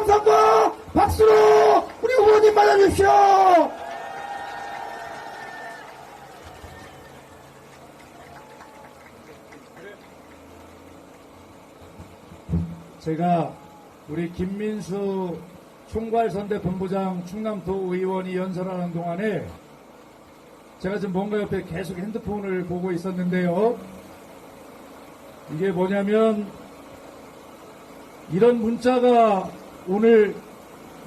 함성과 박수로 우리 후보님 맞아주십시오. 제가 우리 김민수 총괄선대본부장 충남도 의원이 연설하는 동안에 제가 지금 뭔가 옆에 계속 핸드폰을 보고 있었는데요. 이게 뭐냐면 이런 문자가 오늘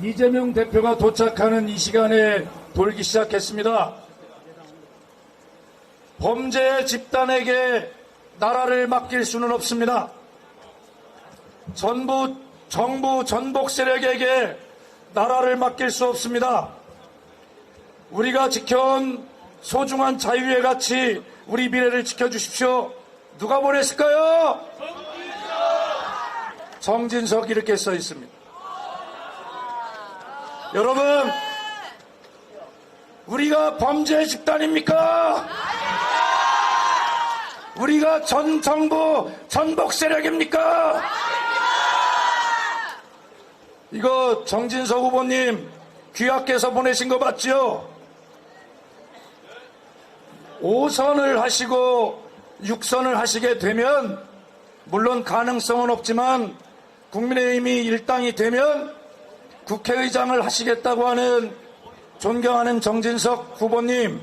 이재명 대표가 도착하는 이 시간에 돌기 시작했습니다. 범죄 집단에게 나라를 맡길 수는 없습니다. 정부 전복 세력에게 나라를 맡길 수 없습니다. 우리가 지켜온 소중한 자유의 가치, 우리 미래를 지켜주십시오. 누가 보냈을까요? 정진석 이렇게 써 있습니다. 여러분, 우리가 범죄 집단입니까? 우리가 전 정부 전복 세력입니까? 이거 정진석 후보님 귀하께서 보내신 거 맞죠? 5선을 하시고 6선을 하시게 되면 물론 가능성은 없지만 국민의힘이 일당이 되면 국회의장을 하시겠다고 하는 존경하는 정진석 후보님,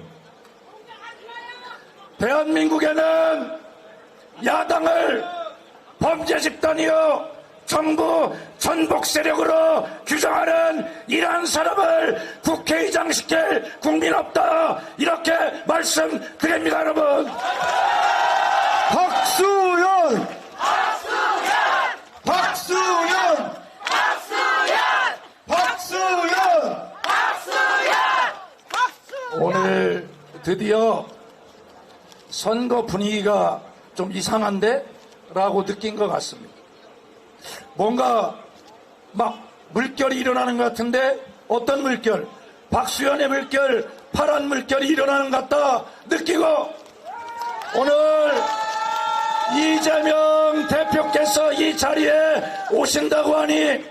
대한민국에는 야당을 범죄 집단이요 정부 전복 세력으로 규정하는 이러한 사람을 국회의장 시킬 국민 없다, 이렇게 말씀드립니다. 여러분, 박수현! 박수현! 박수현! 오늘 드디어 선거 분위기가 좀 이상한데? 라고 느낀 것 같습니다. 뭔가 막 물결이 일어나는 것 같은데 어떤 물결? 박수현의 물결, 파란 물결이 일어나는 것 같다 느끼고, 오늘 이재명 대표께서 이 자리에 오신다고 하니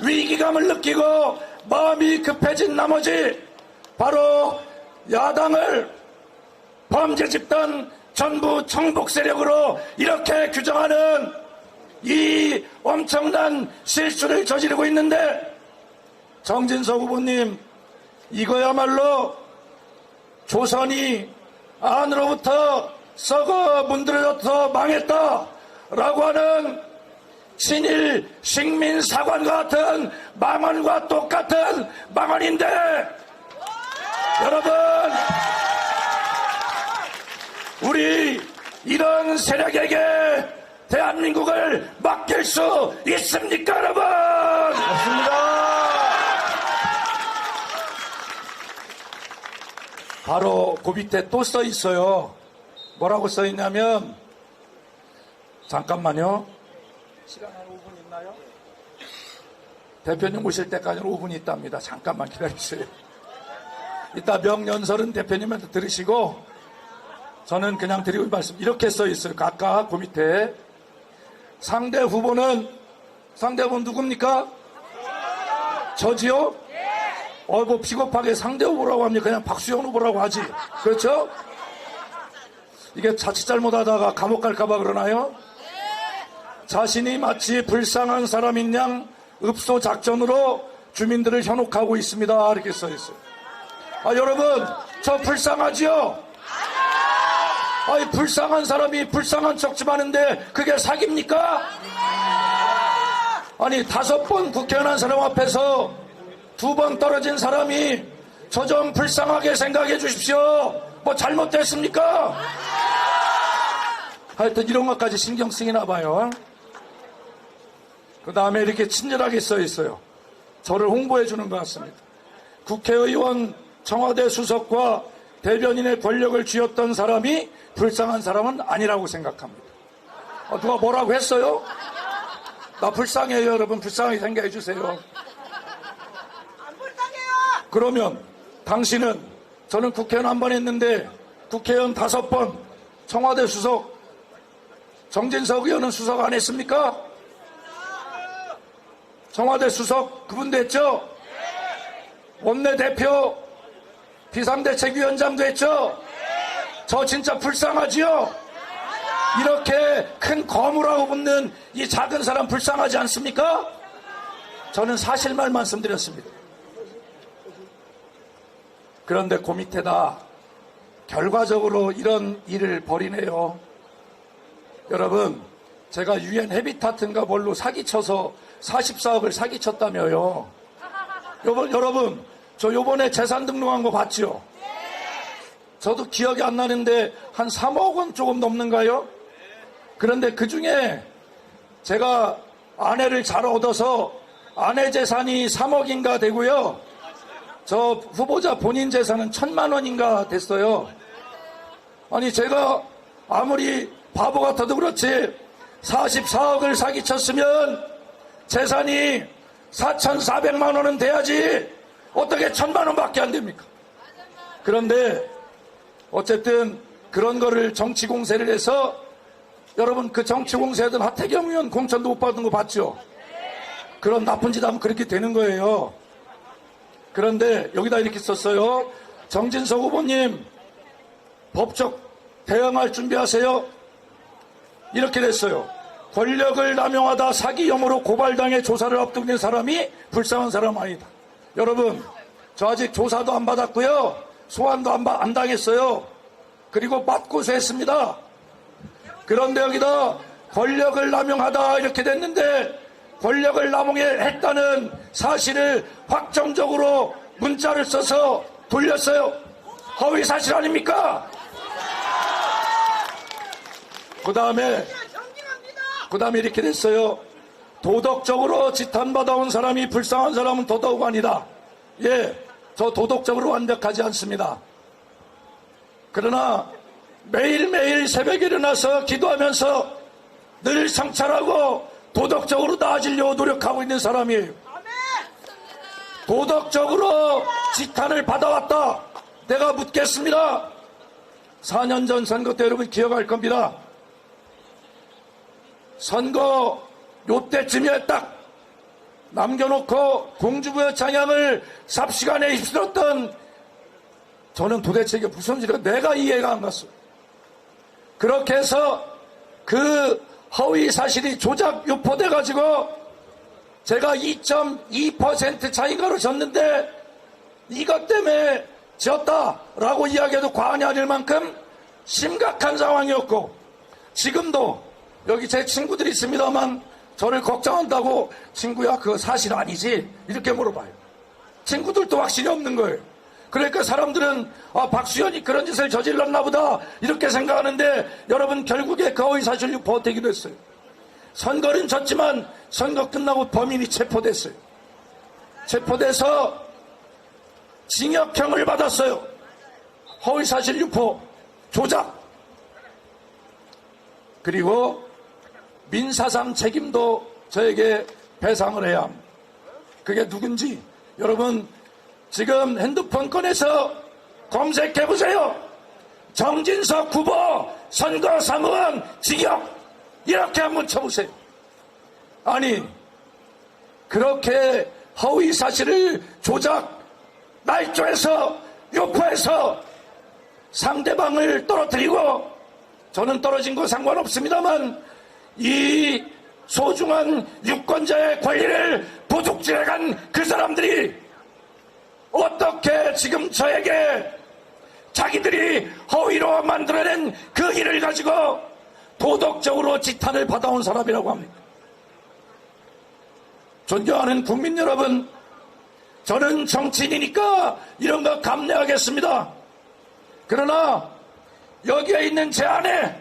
위기감을 느끼고 마음이 급해진 나머지 바로 야당을 범죄 집단 전부 정복 세력으로 이렇게 규정하는 이 엄청난 실수를 저지르고 있는데, 정진석 후보님, 이거야말로 조선이 안으로부터 썩어 문드러져서 망했다라고 하는 친일 식민사관과 같은 망언과 똑같은 망언인데, 여러분, 우리 이런 세력에게 대한민국을 맡길 수 있습니까, 여러분? 맞습니다. 바로 그 밑에 또 써 있어요. 뭐라고 써 있냐면, 잠깐만요. 시간 한 5분 있나요? 대표님 오실 때까지는 5분이 있답니다. 잠깐만 기다리세요. 이따 명연설은 대표님한테 들으시고 저는 그냥 드리고 말씀. 이렇게 써 있어요. 각각 그 밑에. 상대 후보는 누굽니까? 저지요? 뭐 비겁하게 상대 후보라고 합니까? 그냥 박수현 후보라고 하지. 그렇죠? 이게 자칫 잘못하다가 감옥 갈까봐 그러나요? 자신이 마치 불쌍한 사람인 양 읍소 작전으로 주민들을 현혹하고 있습니다. 이렇게 써 있어요. 여러분, 저 불쌍하지요? 불쌍한 사람이 불쌍한 척 좀 하는데 그게 사기입니까? 아니, 5번 국회의원 한 사람 앞에서 2번 떨어진 사람이 저 좀 불쌍하게 생각해 주십시오. 뭐 잘못됐습니까? 하여튼 이런 것까지 신경 쓰이나 봐요. 그 다음에 이렇게 친절하게 써 있어요. 저를 홍보해 주는 것 같습니다. 국회의원, 청와대 수석과 대변인의 권력을 쥐었던 사람이 불쌍한 사람은 아니라고 생각합니다. 누가 뭐라고 했어요? 나 불쌍해요. 여러분, 불쌍하게 생각해 주세요. 안 불쌍해요. 그러면 당신은, 저는 국회의원 한 번 했는데 국회의원 5번, 청와대 수석, 정진석 의원은 수석 안 했습니까? 청와대 수석 그분도 했죠? 원내대표 비상대책위원장도 했죠? 저 진짜 불쌍하지요? 이렇게 큰 거물하고 붙는 이 작은 사람 불쌍하지 않습니까? 저는 사실만 말씀드렸습니다. 그런데 그 밑에다 결과적으로 이런 일을 벌이네요. 여러분, 제가 유엔 헤비타트인가 뭘로 사기쳐서 44억을 사기쳤다며요. 여러분, 저 요번에 재산 등록한 거 봤죠? 저도 기억이 안 나는데 한 3억 원 조금 넘는가요? 그런데 그 중에 제가 아내를 잘 얻어서 아내 재산이 3억인가 되고요. 저 후보자 본인 재산은 1,000만 원인가 됐어요. 아니 제가 아무리 바보 같아도 그렇지 44억을 사기쳤으면 재산이 4,400만 원은 돼야지 어떻게 1,000만 원밖에 안 됩니까? 그런데 어쨌든 그런 거를 정치 공세를 해서 여러분 그 정치 공세하던 하태경 의원 공천도 못 받은 거 봤죠? 그런 나쁜 짓 하면 그렇게 되는 거예요. 그런데 여기다 이렇게 썼어요. 정진석 후보님 법적 대응할 준비하세요. 이렇게 됐어요. 권력을 남용하다 사기 혐의로 고발당해 조사를 앞두고 있는 사람이 불쌍한 사람 아니다. 여러분 저 아직 조사도 안 받았고요. 소환도 안 당했어요. 그리고 맞고소했습니다. 그런데 여기다 권력을 남용하다 이렇게 됐는데 권력을 남용했다는 사실을 확정적으로 문자를 써서 돌렸어요. 허위 사실 아닙니까? 그 다음에 이렇게 됐어요. 도덕적으로 지탄받아온 사람이 불쌍한 사람은 더더욱 아니다. 예, 저 도덕적으로 완벽하지 않습니다. 그러나 매일매일 새벽에 일어나서 기도하면서 늘 성찰하고 도덕적으로 나아지려고 노력하고 있는 사람이에요. 도덕적으로 지탄을 받아왔다. 내가 묻겠습니다. 4년 전 선거 때 여러분 기억할 겁니다. 선거 요때쯤에 딱 남겨놓고 공주부여 찬양을 삽시간에 휩쓸었던 저는 도대체 이게 무슨 일이야 내가 이해가 안 갔어요. 그렇게 해서 그 허위 사실이 조작 유포돼 가지고 제가 2.2% 차이가로 졌는데 이것 때문에 졌다라고 이야기해도 과언이 아닐 만큼 심각한 상황이었고 지금도 여기 제 친구들이 있습니다만 저를 걱정한다고 친구야 그거 사실 아니지? 이렇게 물어봐요. 친구들도 확신이 없는 거예요. 그러니까 사람들은 박수현이 그런 짓을 저질렀나 보다 이렇게 생각하는데 여러분 결국에 그 허위 사실 유포되기도 했어요. 선거는 졌지만 선거 끝나고 범인이 체포됐어요. 체포돼서 징역형을 받았어요. 허위 사실 유포, 조작. 그리고 민사상 책임도 저에게 배상을 해야 합니다. 그게 누군지 여러분 지금 핸드폰 꺼내서 검색해보세요. 정진석 후보 선거사무원 징역 이렇게 한번 쳐보세요. 아니 그렇게 허위 사실을 조작 날조해서 유포해서 상대방을 떨어뜨리고 저는 떨어진 거 상관없습니다만 이 소중한 유권자의 권리를 도둑질해간 그 사람들이 어떻게 지금 저에게 자기들이 허위로 만들어낸 그 일을 가지고 도덕적으로 지탄을 받아온 사람이라고 합니다. 존경하는 국민 여러분, 저는 정치인이니까 이런 거 감내하겠습니다. 그러나 여기에 있는 제 아내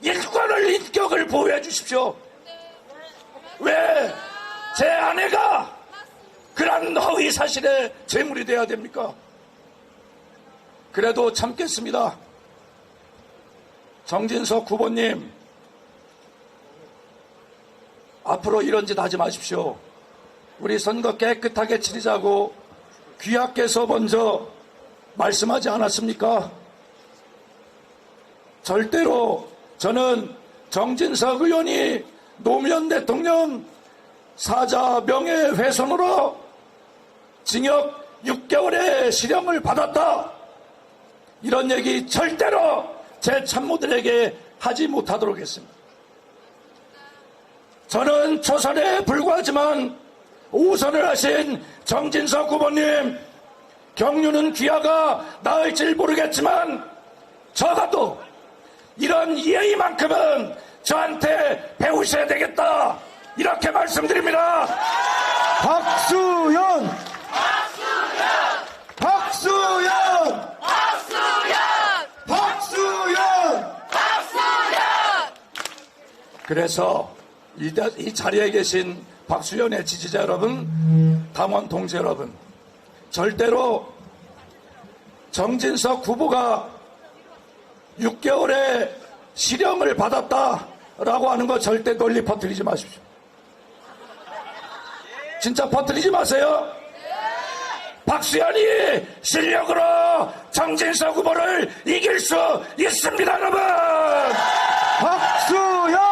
일관을 인격을 보호해 주십시오. 왜 제 아내가 그런 허위 사실에 제물이 돼야 됩니까? 그래도 참겠습니다. 정진석 후보님 앞으로 이런 짓 하지 마십시오. 우리 선거 깨끗하게 치르자고 귀하께서 먼저 말씀하지 않았습니까? 절대로 저는 정진석 의원이 노무현 대통령 사자 명예훼손으로 징역 6개월의 실형을 받았다. 이런 얘기 절대로 제 참모들에게 하지 못하도록 했습니다. 저는 초선에 불과하지만 5선을 하신 정진석 후보님, 경륜은 귀하가 나을지 모르겠지만 적어도 이런 예의만큼은 저한테 배우셔야 되겠다, 이렇게 말씀드립니다. 박수현! 박수현! 박수현! 그래서 이 자리에 계신 박수현의 지지자 여러분, 당원 동지 여러분, 절대로 정진석 후보가 6개월의 실형을 받았다라고 하는 거 절대 널리 퍼뜨리지 마십시오. 진짜 퍼뜨리지 마세요. 박수현이 실력으로 정진석 후보를 이길 수 있습니다, 여러분. 박수현!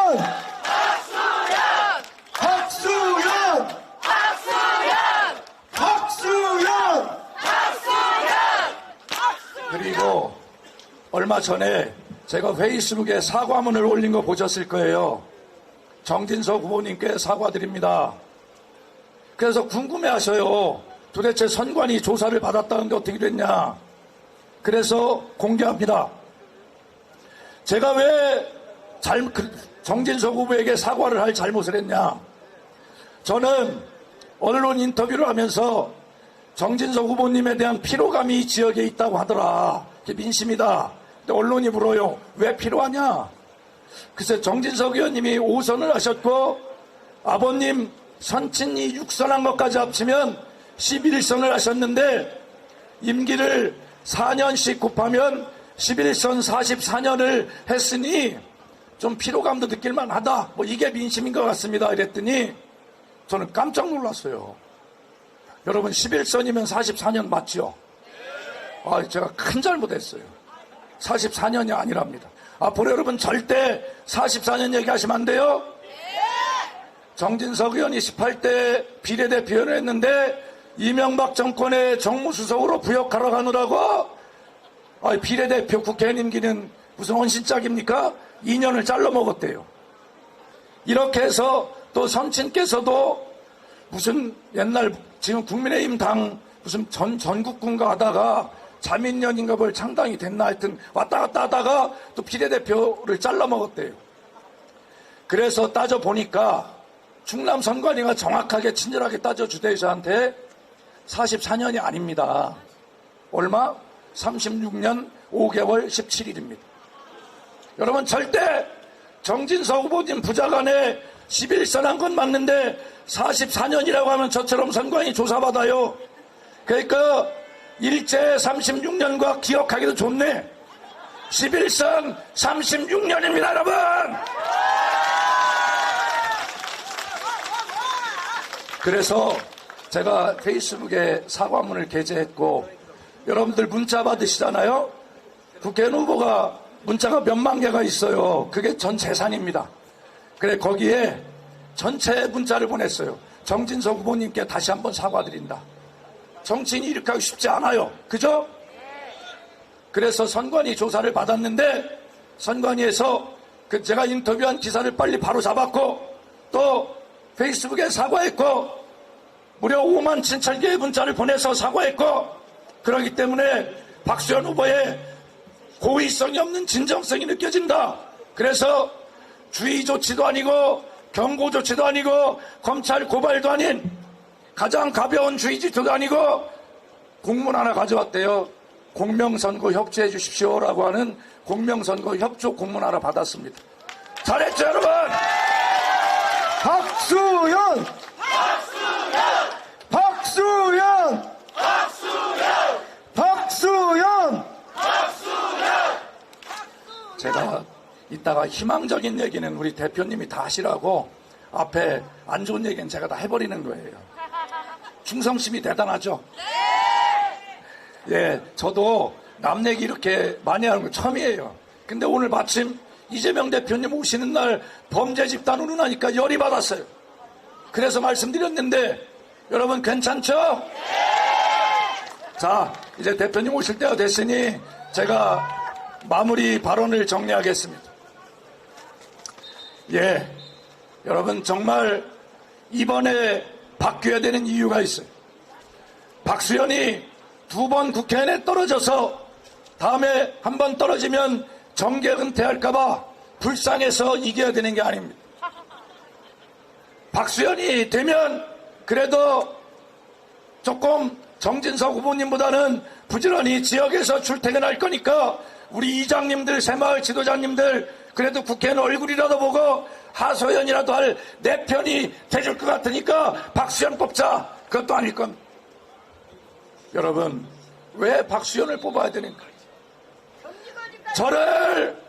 박수현! 박수현! 그리고 얼마 전에 제가 페이스북에 사과문을 올린 거 보셨을 거예요. 정진석 후보님께 사과드립니다. 그래서 궁금해하셔요. 도대체 선관위 조사를 받았다는데 어떻게 됐냐. 그래서 공개합니다. 제가 왜 정진석 후보에게 사과를 할 잘못을 했냐. 저는 언론 인터뷰를 하면서 정진석 후보님에 대한 피로감이 이 지역에 있다고 하더라. 그게 민심이다. 근데 언론이 물어요. 왜 피로하냐? 글쎄, 정진석 의원님이 5선을 하셨고 아버님 선친이 6선한 것까지 합치면 11선을 하셨는데 임기를 4년씩 곱하면 11선 44년을 했으니 좀 피로감도 느낄만 하다. 뭐 이게 민심인 것 같습니다. 이랬더니 저는 깜짝 놀랐어요. 여러분, 11선이면 44년 맞죠? 제가 큰 잘못했어요. 44년이 아니랍니다. 앞으로 여러분 절대 44년 얘기하시면 안 돼요. 정진석 의원이 18대 비례대표를 했는데 이명박 정권의 정무수석으로 부역하러 가느라고 비례대표 국회의원 임기는 무슨 헌신짝입니까? 2년을 잘라 먹었대요. 이렇게 해서 또 선친께서도 무슨 옛날 지금 국민의힘 당 무슨 전국군가 하다가 자민련인가 뭘 창당이 됐나 하여튼 왔다 갔다 하다가 또 비례대표를 잘라 먹었대요. 그래서 따져보니까 충남 선관위가 정확하게 친절하게 따져주대요. 저한테 44년이 아닙니다. 얼마? 36년 5개월 17일입니다. 여러분, 절대 정진석 후보님 부자간에 11선 한 건 맞는데 44년이라고 하면 저처럼 선관위 조사받아요. 그러니까 일제 36년과 기억하기도 좋네. 11선 36년입니다, 여러분. 그래서 제가 페이스북에 사과문을 게재했고, 여러분들 문자 받으시잖아요. 국회의원 후보가 문자가 몇만 개가 있어요. 그게 전 재산입니다. 그래, 거기에 전체 문자를 보냈어요. 정진석 후보님께 다시 한번 사과드린다. 정치인이 이렇게 하기 쉽지 않아요. 그죠? 그래서 선관위 조사를 받았는데 선관위에서 제가 인터뷰한 기사를 빨리 바로 잡았고 또 페이스북에 사과했고 무려 5만 7천 개의 문자를 보내서 사과했고, 그렇기 때문에 박수현 후보의 고의성이 없는 진정성이 느껴진다. 그래서 주의 조치도 아니고 경고 조치도 아니고 검찰 고발도 아닌 가장 가벼운 주의 조치도 아니고 공문 하나 가져왔대요. 공명선거 협조해 주십시오라고 하는 공명선거 협조 공문 하나 받았습니다. 잘했죠, 여러분? 박수현! 박수현! 박수현! 제가 이따가 희망적인 얘기는 우리 대표님이 다 하시라고 앞에 안 좋은 얘기는 제가 다 해버리는 거예요. 충성심이 대단하죠? 예, 저도 남 얘기 이렇게 많이 하는 거 처음이에요. 근데 오늘 마침 이재명 대표님 오시는 날 범죄 집단으로 나니까 열이 받았어요. 그래서 말씀드렸는데 여러분 괜찮죠? 자, 이제 대표님 오실 때가 됐으니 제가 마무리 발언을 정리하겠습니다. 예, 여러분 정말 이번에 바뀌어야 되는 이유가 있어요. 박수현이 2번 국회의원에 떨어져서 다음에 한 번 떨어지면 정계 은퇴할까봐 불쌍해서 이겨야 되는 게 아닙니다. 박수현이 되면 그래도 조금 정진석 후보님보다는 부지런히 지역에서 출퇴근할 거니까 우리 이장님들, 새마을 지도자님들 그래도 국회의원 얼굴이라도 보고 하소연이라도 할 내 편이 돼줄 것 같으니까 박수현 뽑자. 그것도 아닐 겁니다. 여러분, 왜 박수현을 뽑아야 되는가? 저를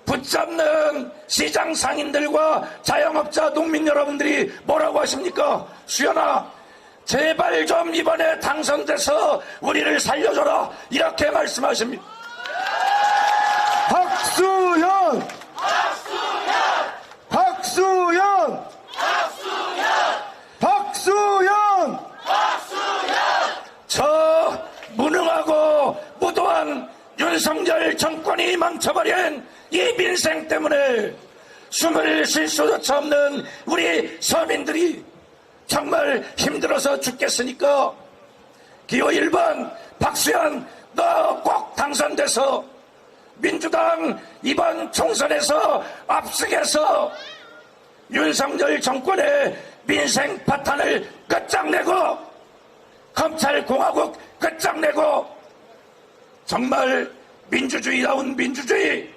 붙잡는 시장 상인들과 자영업자, 농민 여러분들이 뭐라고 하십니까? 수현아, 제발 좀 이번에 당선돼서 우리를 살려줘라. 이렇게 말씀하십니다. 박수현! 박수현! 박수현! 저 무능하고 무도한 윤석열 정권이 망쳐버린 이 민생 때문에 숨을 쉴 수조차 없는 우리 서민들이 정말 힘들어서 죽겠으니까 기호 1번 박수현, 너 꼭 당선돼서 민주당 이번 총선에서 압승해서 윤석열 정권의 민생 파탄을 끝장내고 검찰공화국 끝장내고 정말 민주주의다운 민주주의,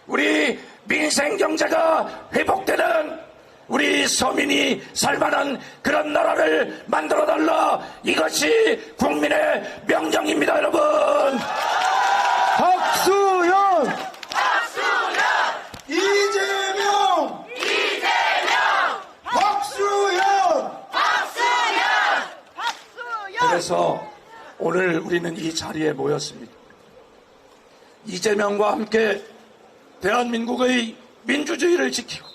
우리 민생경제가 회복되는 우리 서민이 살만한 그런 나라를 만들어달라. 이것이 국민의 명령입니다. 여러분, 박수현! 이재명! 박수현! 그래서 오늘 우리는 이 자리에 모였습니다. 이재명과 함께 대한민국의 민주주의를 지키고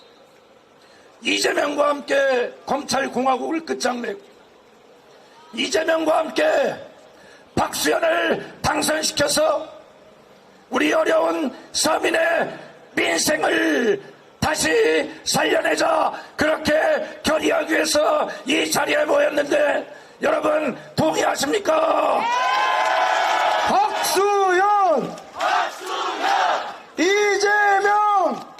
이재명과 함께 검찰공화국을 끝장내고 이재명과 함께 박수현을 당선시켜서 우리 어려운 서민의 민생을 다시 살려내자, 그렇게 결의하기 위해서 이 자리에 모였는데 여러분 동의하십니까? 박수현! 이재명!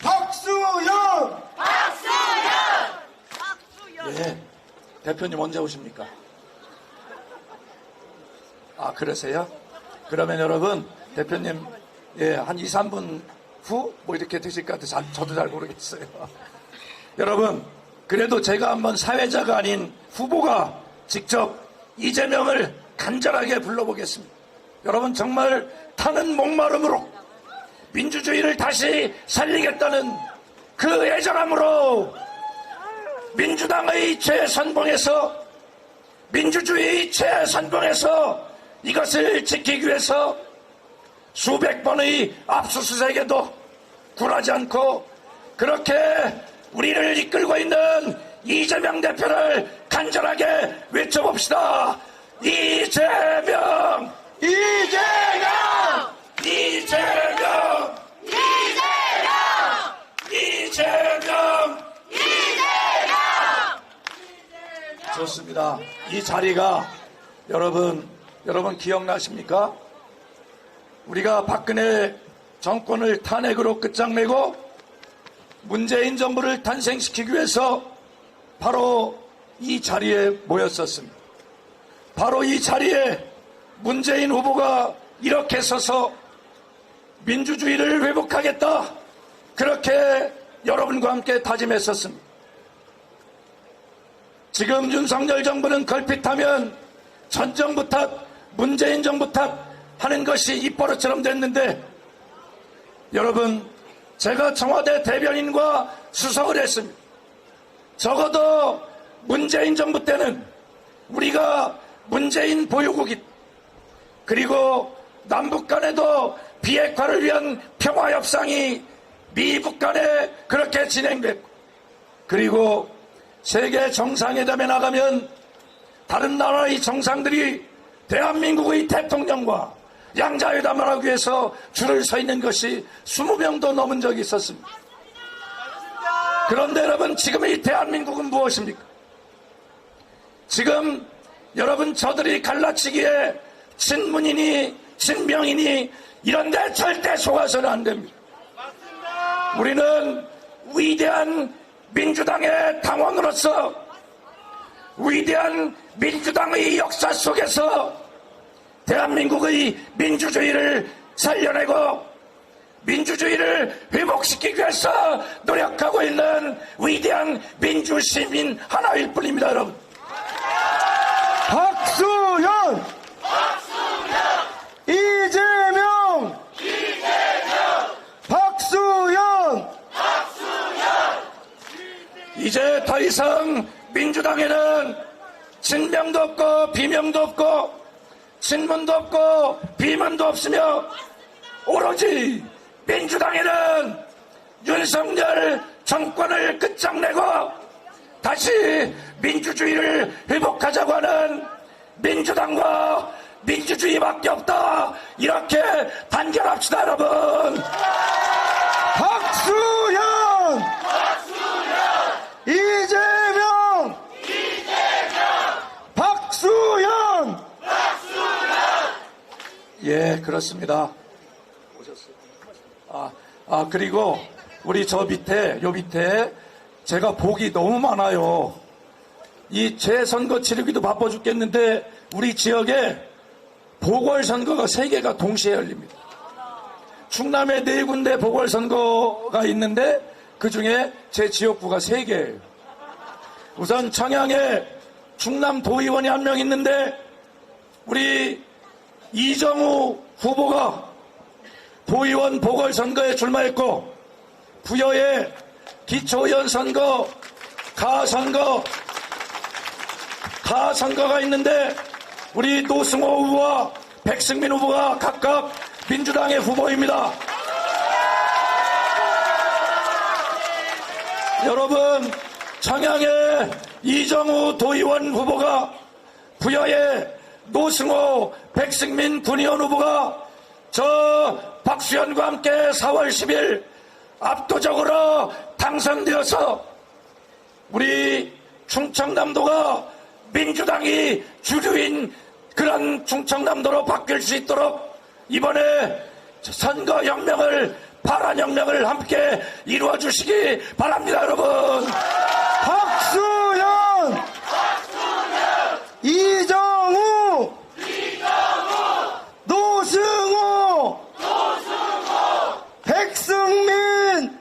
박수현! 예, 대표님 언제 오십니까? 아, 그러세요? 그러면 여러분, 대표님, 예, 한 2, 3분 후? 뭐 이렇게 되실 것 같아서 저도 잘 모르겠어요. 여러분, 그래도 제가 한번 사회자가 아닌 후보가 직접 이재명을 간절하게 불러보겠습니다. 여러분, 정말 타는 목마름으로 민주주의를 다시 살리겠다는 그 애절함으로 민주당의 최선봉에서, 민주주의 최선봉에서 이것을 지키기 위해서 수백 번의 압수수색에도 굴하지 않고 그렇게 우리를 이끌고 있는 이재명 대표를 간절하게 외쳐봅시다. 이재명! 이재명! 이재명! 이재명! 좋습니다. 이 자리가 여러분 기억나십니까? 우리가 박근혜 정권을 탄핵으로 끝장내고 문재인 정부를 탄생시키기 위해서 바로 이 자리에 모였었습니다. 바로 이 자리에 문재인 후보가 이렇게 서서 민주주의를 회복하겠다, 그렇게 여러분과 함께 다짐했었습니다. 지금 윤석열 정부는 걸핏하면 전 정부 탓, 문재인 정부 탓 하는 것이 입버릇처럼 됐는데, 여러분, 제가 청와대 대변인과 수석을 했습니다. 적어도 문재인 정부 때는 우리가 문재인 보유국이, 그리고 남북 간에도 비핵화를 위한 평화협상이 미북 간에 그렇게 진행됐고, 그리고 세계 정상회담에 나가면 다른 나라의 정상들이 대한민국의 대통령과 양자회담을 하기 위해서 줄을 서 있는 것이 20명도 넘은 적이 있었습니다. 그런데 여러분, 지금의 대한민국은 무엇입니까? 지금 여러분, 저들이 갈라치기에 친문이니 친명이니 이런 데 절대 속아서는 안 됩니다. 우리는 위대한 민주당의 당원으로서 위대한 민주당의 역사 속에서 대한민국의 민주주의를 살려내고 민주주의를 회복시키기 위해서 노력하고 있는 위대한 민주시민 하나일 뿐입니다, 여러분. 박수현! 이재명! 박수현! 이제 더 이상 민주당에는 친명도 없고 비명도 없고 친문도 없고 비문도 없으며 오로지 민주당에는 윤석열 정권을 끝장내고 다시 민주주의를 회복하자고 하는 민주당과 민주주의밖에 없다. 이렇게 단결합시다, 여러분. 박수현! 이재명! 박수현! 예, 그렇습니다. 그리고 우리 요 밑에 제가 복이 너무 많아요. 이 재선거 치르기도 바빠 죽겠는데 우리 지역에 보궐선거가 3개가 동시에 열립니다. 충남에 4군데 보궐선거가 있는데 그 중에 제 지역구가 3개예요. 우선 청양에 충남도의원이 1명 있는데 우리 이정우 후보가 도의원 보궐선거에 출마했고 부여에 기초의원 선거, 가선거가 있는데 우리 노승호 후보와 백승민 후보가 각각 민주당의 후보입니다. 여러분, 청양의 이정우 도의원 후보가 부여의 노승호, 백승민 군의원 후보가 저 박수현과 함께 4월 10일 압도적으로 당선되어서 우리 충청남도가 민주당이 주류인 그런 충청남도로 바뀔 수 있도록 이번에 선거혁명을, 파란혁명을 함께 이루어주시기 바랍니다, 여러분. 박수현! 이정우! 노승호! 백승민!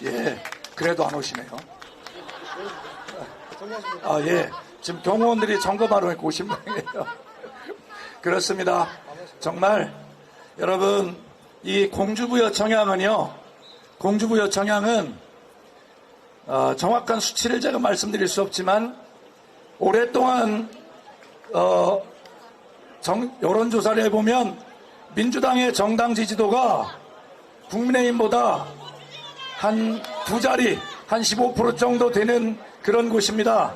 예, 그래도 안 오시네요. 예. 지금 경호원들이 점검하러 있고 오신 모양이에요. 그렇습니다. 정말 여러분, 이 공주부여 청양은요, 정확한 수치를 제가 말씀드릴 수 없지만 오랫동안 여론조사를 해보면 민주당의 정당 지지도가 국민의힘보다 한 2자리, 한 15% 정도 되는 그런 곳입니다.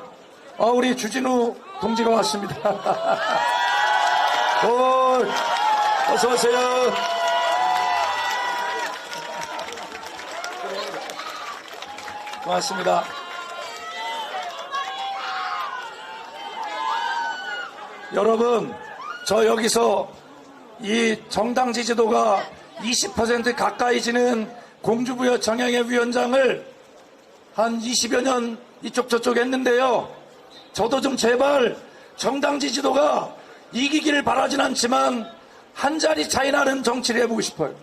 우리 주진우 동지가 왔습니다. 어서 오세요. 고맙습니다. 여러분, 저 여기서 이 정당 지지도가 20% 가까이 지는 공주부여 청양의 위원장을 한 20여 년 이쪽 저쪽 했는데요. 저도 좀 제발 정당 지지도가 이기기를 바라진 않지만 한 자리 차이 나는 정치를 해보고 싶어요.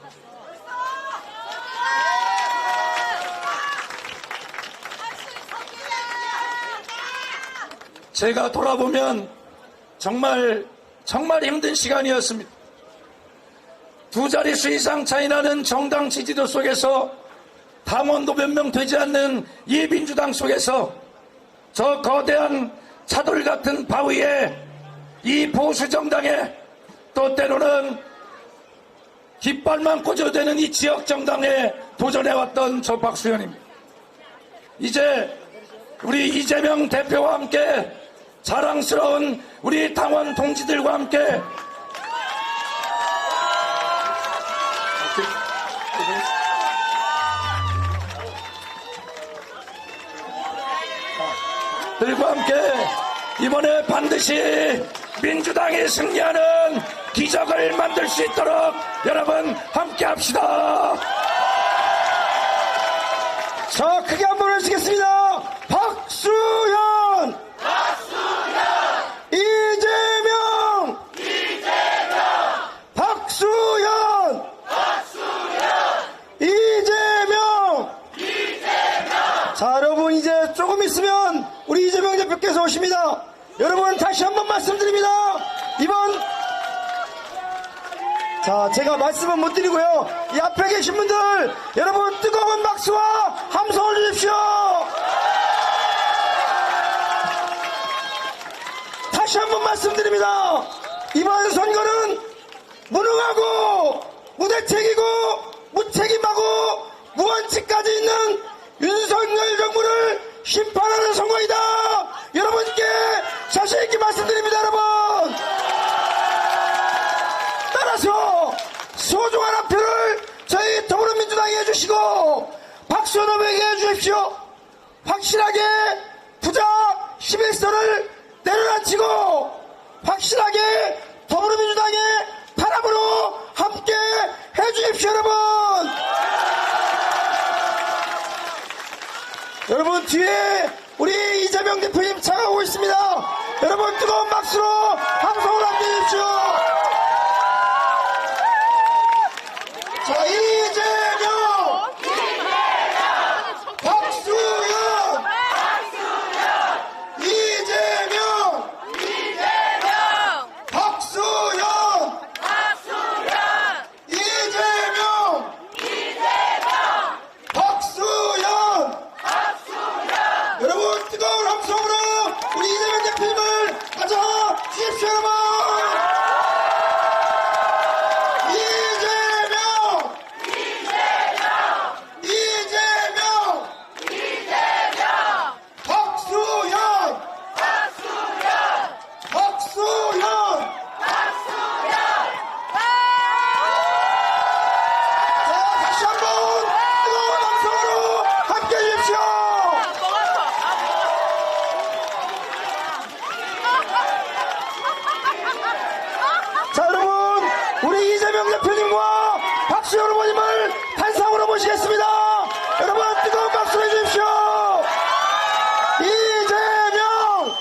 제가 돌아보면 정말 힘든 시간이었습니다. 2자릿수 이상 차이 나는 정당 지지도 속에서 당원도 몇 명 되지 않는 이 민주당 속에서 저 거대한 차돌 같은 바위에 이 보수 정당에 또 때로는 깃발만 꽂아대는 이 지역 정당에 도전해왔던 저 박수현입니다. 이제 우리 이재명 대표와 함께 자랑스러운 우리 당원 동지들과 함께 들과 함께 이번에 반드시 민주당이 승리하는 기적을 만들 수 있도록 여러분 함께 합시다. 자, 크게 한번 외치겠습니다. 박수현! 이재명! 박수현! 이재명! 자, 여러분, 이제 조금 있으면 우리 이재명 대표께서 오십니다. 여러분, 다시 한번 말씀드립니다. 자, 제가 말씀은 못 드리고요. 이 앞에 계신 분들, 여러분, 뜨거운 박수와 함성을 주십시오. 다시 한번 말씀드립니다. 이번 선거는 무능하고 무대책이고 무책임하고 무원칙까지 있는 윤석열 정부를 심판하는 선거이다. 여러분께 자신 있게 말씀드립니다. 여러분, 따라서 소중한 한 표를 저희 더불어민주당에 해주시고 박수현 후보에게 해주십시오. 확실하게 부자 11선을 내려놓치고 확실하게 더불어민주당의 바람으로 함께 해주십시오. 여러분, 뒤에 우리 이재명 대표님 차가 오고 있습니다. 여러분, 뜨거운 박수로 함성을 함께 해주십시오. 자, 이재명! 박수현! 이재명! 박수현! 이재명! 박수현! 여러분, 뜨거운 함성으로 우리 이재명 대표님을 맞아 주십시오. 여러분! 자, 여러분, 우리 이재명 대표님과 박수현 후보님을 단상으로 모시겠습니다. 여러분, 뜨거운 박수 해주십시오. 이재명!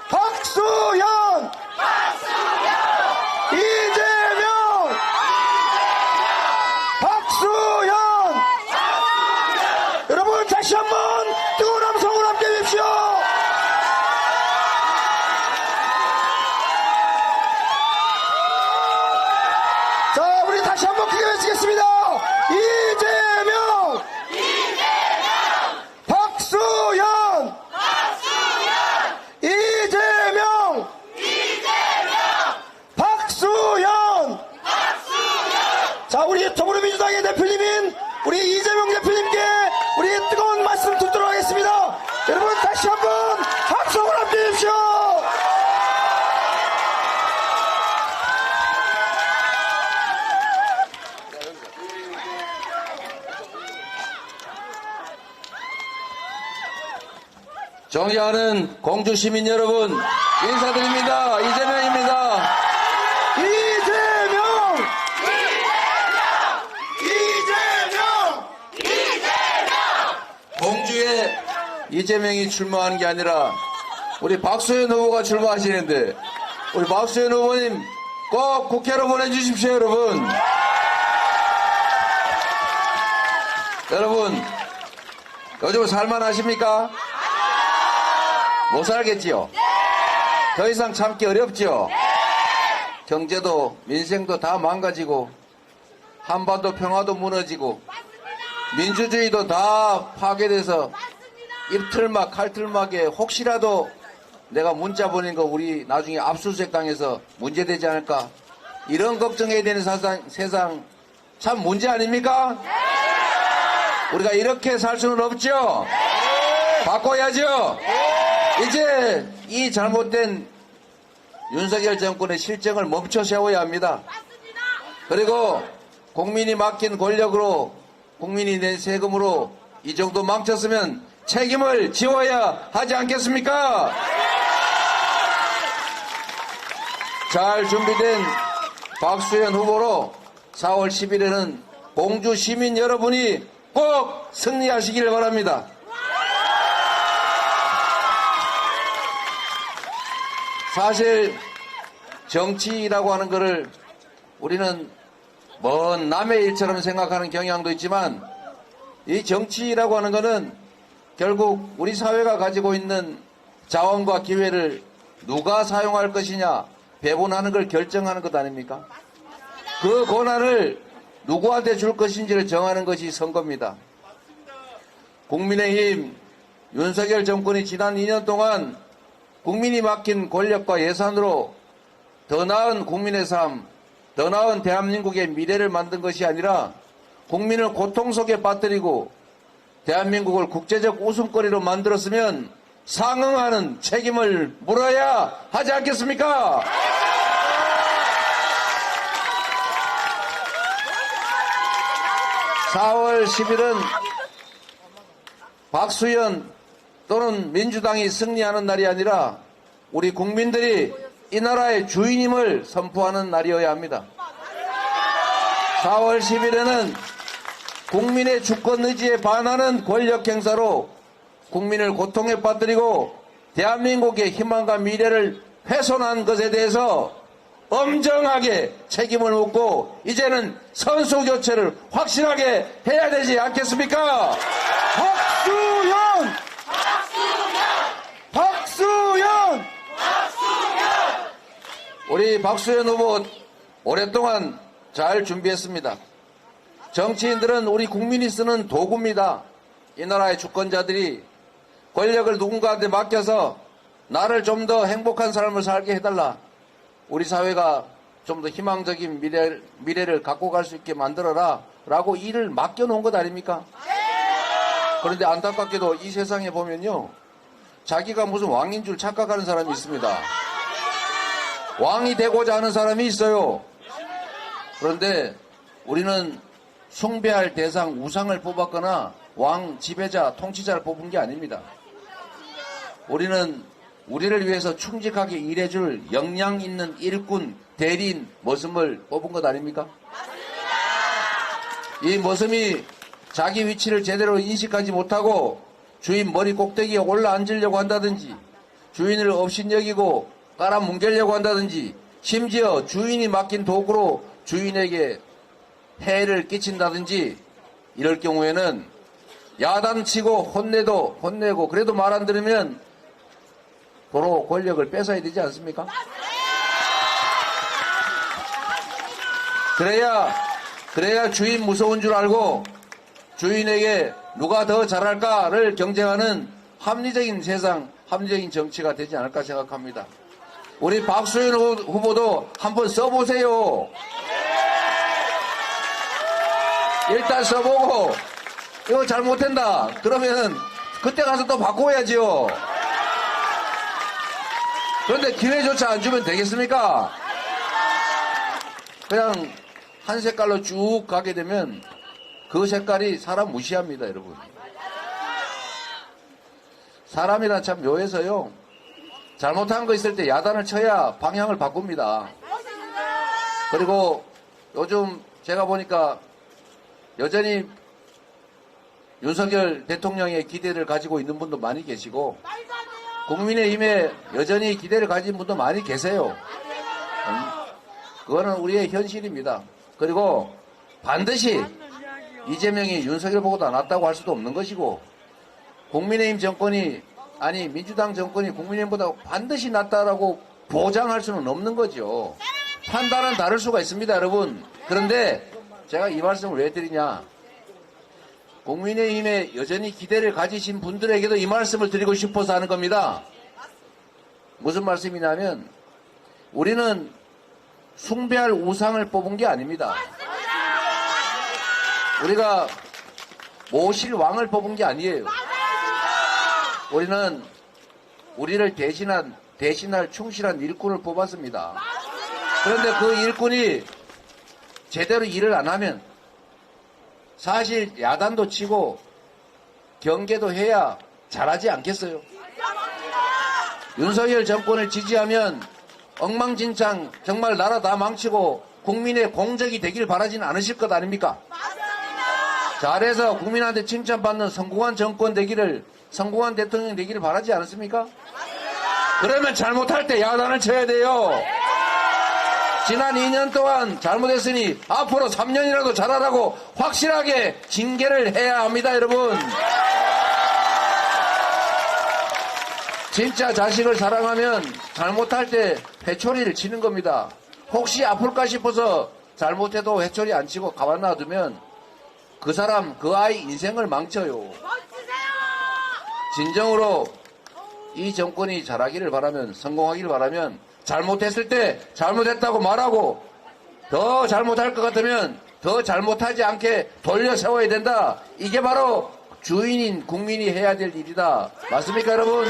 박수현! 이재명! 박수현! 여러분, 다시 한번 뜨거운 함성으로 함께 해주십시오. 자, 우리 다시 한번 크게 외치겠습니다. 이재명! 박수현! 이재명! 박수현! 자, 우리 더불어민주당의 대표님인 우리 이재명 대표님께 우리 뜨거운 말씀 듣도록 하겠습니다. 여러분, 다시 한번 함성을 함께 해주십시오. 존경하는 공주 시민 여러분, 인사드립니다. 이재명입니다. 이재명! 공주에 이재명이 출마하는 게 아니라 우리 박수현 후보가 출마하시는데 우리 박수현 후보님 꼭 국회로 보내주십시오. 여러분 요즘 살만하십니까? 못 살겠지요? 더 이상 참기 어렵지요? 경제도 민생도 다 망가지고 한반도 평화도 무너지고 민주주의도 다 파괴돼서 입틀막 칼틀막에 혹시라도 내가 문자 보낸 거 우리 나중에 압수수색 당해서 문제되지 않을까 이런 걱정해야 되는 세상 참 문제 아닙니까? 우리가 이렇게 살 수는 없죠? 바꿔야죠? 이제 이 잘못된 윤석열 정권의 실정을 멈춰 세워야 합니다. 그리고 국민이 맡긴 권력으로 국민이 낸 세금으로 이 정도 망쳤으면 책임을 지워야 하지 않겠습니까? 잘 준비된 박수현 후보로 4월 10일에는 공주 시민 여러분이 꼭 승리하시길 바랍니다. 사실 정치라고 하는 것을 우리는 먼 남의 일처럼 생각하는 경향도 있지만 이 정치라고 하는 것은 결국 우리 사회가 가지고 있는 자원과 기회를 누가 사용할 것이냐 배분하는 걸 결정하는 것 아닙니까? 그 권한을 누구한테 줄 것인지를 정하는 것이 선거입니다. 국민의힘 윤석열 정권이 지난 2년 동안 국민이 맡긴 권력과 예산으로 더 나은 국민의 삶, 더 나은 대한민국의 미래를 만든 것이 아니라 국민을 고통 속에 빠뜨리고 대한민국을 국제적 웃음거리로 만들었으면 상응하는 책임을 물어야 하지 않겠습니까? (4월 10일은) 박수현 또는 민주당이 승리하는 날이 아니라 우리 국민들이 이 나라의 주인임을 선포하는 날이어야 합니다. 4월 10일에는 국민의 주권 의지에 반하는 권력 행사로 국민을 고통에 빠뜨리고 대한민국의 희망과 미래를 훼손한 것에 대해서 엄정하게 책임을 묻고 이제는 선수 교체를 확실하게 해야 되지 않겠습니까? 박수현! 박수현! 우리 박수현 후보 오랫동안 잘 준비했습니다. 정치인들은 우리 국민이 쓰는 도구입니다. 이 나라의 주권자들이 권력을 누군가한테 맡겨서 나를 좀 더 행복한 삶을 살게 해달라. 우리 사회가 좀 더 희망적인 미래를 갖고 갈 수 있게 만들어라. 라고 일을 맡겨놓은 것 아닙니까? 그런데 안타깝게도 이 세상에 보면요. 자기가 무슨 왕인 줄 착각하는 사람이 있습니다. 왕이 되고자 하는 사람이 있어요. 그런데 우리는 숭배할 대상 우상을 뽑았거나 왕, 지배자, 통치자를 뽑은 게 아닙니다. 우리는 우리를 위해서 충직하게 일해줄 역량 있는 일꾼, 대리인, 머슴을 뽑은 것 아닙니까? 이 머슴이 자기 위치를 제대로 인식하지 못하고 주인 머리 꼭대기에 올라앉으려고 한다든지 주인을 업신여기고 깔아뭉개려고 한다든지 심지어 주인이 맡긴 도구로 주인에게 해를 끼친다든지 이럴 경우에는 야단치고 혼내고 그래도 말 안 들으면 도로 권력을 뺏어야 되지 않습니까? 그래야 주인 무서운 줄 알고 주인에게 누가 더 잘할까를 경쟁하는 합리적인 세상, 합리적인 정치가 되지 않을까 생각합니다. 우리 박수현 후보도 한번 써보세요. 일단 써보고 이거 잘못된다 그러면 그때 가서 또 바꿔야지요. 그런데 기회조차 안 주면 되겠습니까? 그냥 한 색깔로 쭉 가게 되면 그 색깔이 사람 무시합니다, 여러분. 사람이란 참 묘해서요. 잘못한 거 있을 때 야단을 쳐야 방향을 바꿉니다. 그리고 요즘 제가 보니까 여전히 윤석열 대통령의 기대를 가지고 있는 분도 많이 계시고 국민의힘에 여전히 기대를 가진 분도 많이 계세요. 그거는 우리의 현실입니다. 그리고 반드시 이재명이 윤석열보다 낫다고 할 수도 없는 것이고 국민의힘 정권이 아니 민주당 정권이 국민의힘보다 반드시 낫다라고 보장할 수는 없는 거죠. 판단은 다를 수가 있습니다, 여러분. 그런데 제가 이 말씀을 왜 드리냐. 국민의힘에 여전히 기대를 가지신 분들에게도 이 말씀을 드리고 싶어서 하는 겁니다. 무슨 말씀이냐면 우리는 숭배할 우상을 뽑은 게 아닙니다. 우리가 모실 왕을 뽑은 게 아니에요. 우리는 우리를 대신할 충실한 일꾼을 뽑았습니다. 그런데 그 일꾼이 제대로 일을 안 하면 사실 야단도 치고 경계도 해야 잘하지 않겠어요? 윤석열 정권을 지지하면 엉망진창 정말 나라 다 망치고 국민의 공적이 되길 바라지는 않으실 것 아닙니까? 잘해서 국민한테 칭찬받는 성공한 정권 되기를, 성공한 대통령 되기를 바라지 않습니까? 그러면 잘못할 때 야단을 쳐야 돼요. 지난 2년 동안 잘못했으니 앞으로 3년이라도 잘하라고 확실하게 징계를 해야 합니다, 여러분. 진짜 자식을 사랑하면 잘못할 때 회초리를 치는 겁니다. 혹시 아플까 싶어서 잘못해도 회초리 안 치고 가만 놔두면 그 사람, 그 아이 인생을 망쳐요. 진정으로 이 정권이 잘하기를 바라면, 성공하기를 바라면 잘못했을 때 잘못했다고 말하고 더 잘못할 것 같으면 더 잘못하지 않게 돌려 세워야 된다. 이게 바로 주인인 국민이 해야 될 일이다. 맞습니까, 여러분?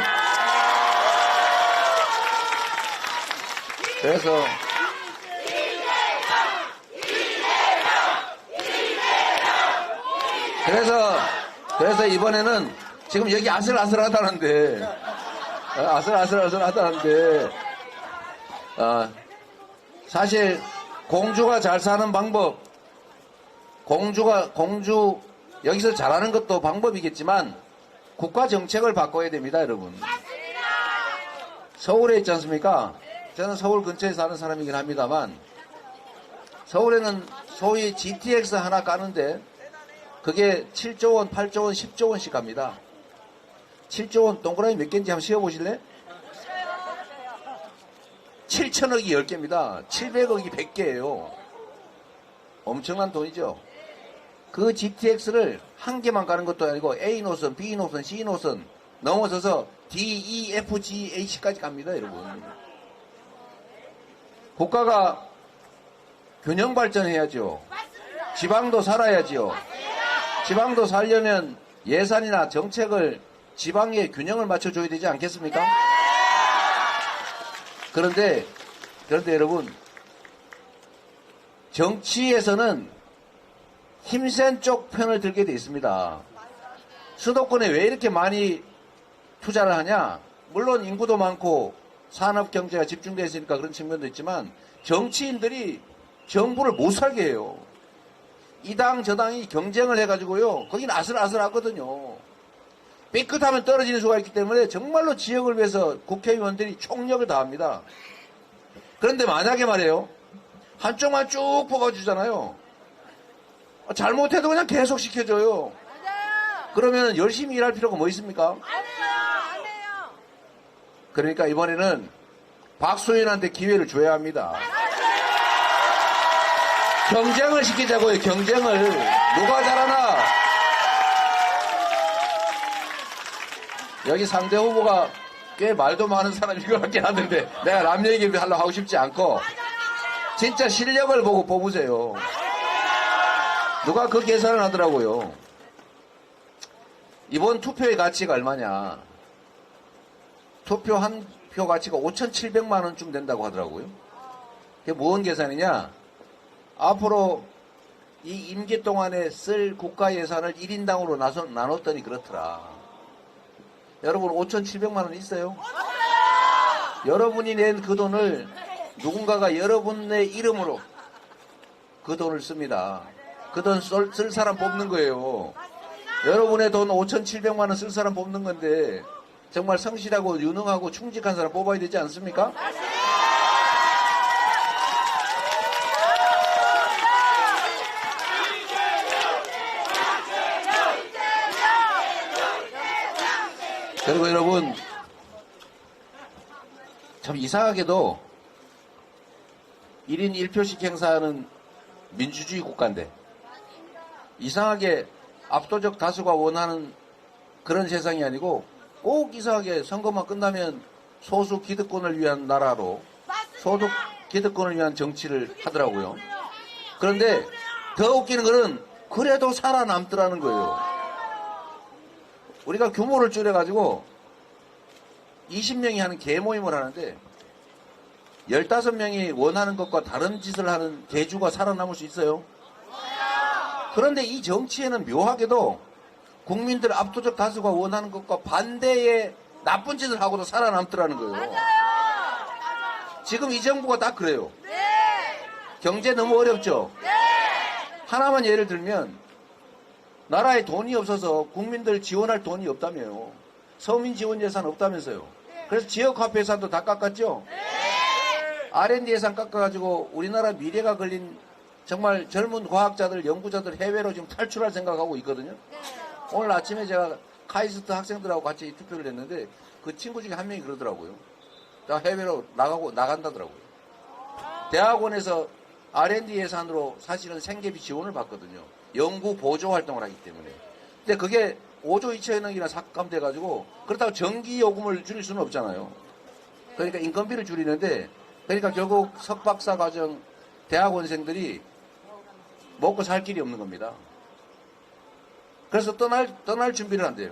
그래서 이번에는 지금 여기 아슬아슬하다는데 사실 공주가 잘 사는 방법, 공주 여기서 잘하는 것도 방법이겠지만 국가 정책을 바꿔야 됩니다, 여러분. 서울에 있지 않습니까? 저는 서울 근처에 사는 사람이긴 합니다만 서울에는 소위 GTX 하나 까는데 그게 7조 원, 8조 원, 10조 원씩 갑니다. 7조 원 동그라미 몇 개인지 한번 씌워보실래? 7천억이 10개입니다. 700억이 100개예요. 엄청난 돈이죠. 그 GTX를 한 개만 가는 것도 아니고 A 노선, B 노선, C 노선 넘어서서 D, E, F, G, H까지 갑니다, 여러분. 국가가 균형 발전해야죠. 지방도 살아야죠. 지방도 살려면 예산이나 정책을 지방의 균형을 맞춰줘야 되지 않겠습니까? 그런데 여러분, 정치에서는 힘센 쪽 편을 들게 돼 있습니다. 수도권에 왜 이렇게 많이 투자를 하냐? 물론 인구도 많고 산업 경제가 집중되어 있으니까 그런 측면도 있지만 정치인들이 정부를 못 살게 해요. 이 당 저 당이 경쟁을 해가지고요. 거긴 아슬아슬하거든요. 삐끗하면 떨어지는 수가 있기 때문에 정말로 지역을 위해서 국회의원들이 총력을 다합니다. 그런데 만약에 말이에요. 한쪽만 쭉 뽑아주잖아요. 잘못해도 그냥 계속 시켜줘요. 그러면 열심히 일할 필요가 뭐 있습니까? 안 해요. 그러니까 이번에는 박수현한테 기회를 줘야 합니다. 경쟁을 시키자고요. 경쟁을. 누가 잘하나. 여기 상대 후보가 꽤 말도 많은 사람인 것 같긴 하던데 내가 남 얘기 하려고 하고 싶지 않고 진짜 실력을 보고 뽑으세요. 누가 그 계산을 하더라고요. 이번 투표의 가치가 얼마냐. 투표 한 표 가치가 5,700만 원쯤 된다고 하더라고요. 그게 뭔 계산이냐. 앞으로 이 임기 동안에 쓸 국가 예산을 1인당으로 나눴더니 그렇더라. 여러분 5,700만 원 있어요? 여러분이 낸 그 돈을 누군가가 여러분의 이름으로 그 돈을 씁니다. 그 돈 쓸 사람 뽑는 거예요. 여러분의 돈 5,700만 원 쓸 사람 뽑는 건데 정말 성실하고 유능하고 충직한 사람 뽑아야 되지 않습니까? 그리고 여러분 참 이상하게도 1인 1표씩 행사하는 민주주의 국가인데 이상하게 압도적 다수가 원하는 그런 세상이 아니고 꼭 이상하게 선거만 끝나면 소수 기득권을 위한 나라로 기득권을 위한 정치를 하더라고요. 그런데 더 웃기는 거는 그래도 살아남더라는 거예요. 우리가 규모를 줄여가지고 20명이 하는 개모임을 하는데 15명이 원하는 것과 다른 짓을 하는 개주가 살아남을 수 있어요? 그런데 이 정치에는 묘하게도 국민들 압도적 다수가 원하는 것과 반대의 나쁜 짓을 하고도 살아남더라는 거예요. 지금 이 정부가 다 그래요. 경제 너무 어렵죠? 하나만 예를 들면 나라에 돈이 없어서 국민들 지원할 돈이 없다며요. 서민 지원 예산 없다면서요. 그래서 지역화폐 예산도 다 깎았죠? R&D 예산 깎아가지고 우리나라 미래가 걸린 정말 젊은 과학자들, 연구자들 해외로 지금 탈출할 생각하고 있거든요. 오늘 아침에 제가 카이스트 학생들하고 같이 투표를 했는데 그 친구 중에 한 명이 그러더라고요. 나 해외로 나간다더라고요. 대학원에서 R&D 예산으로 사실은 생계비 지원을 받거든요. 연구 보조 활동을 하기 때문에. 근데 그게 5조 2천억이나 삭감돼가지고 그렇다고 전기 요금을 줄일 수는 없잖아요. 그러니까 인건비를 줄이는데 그러니까 결국 석박사 과정 대학원생들이 먹고 살 길이 없는 겁니다. 그래서 떠날 준비를 한대요.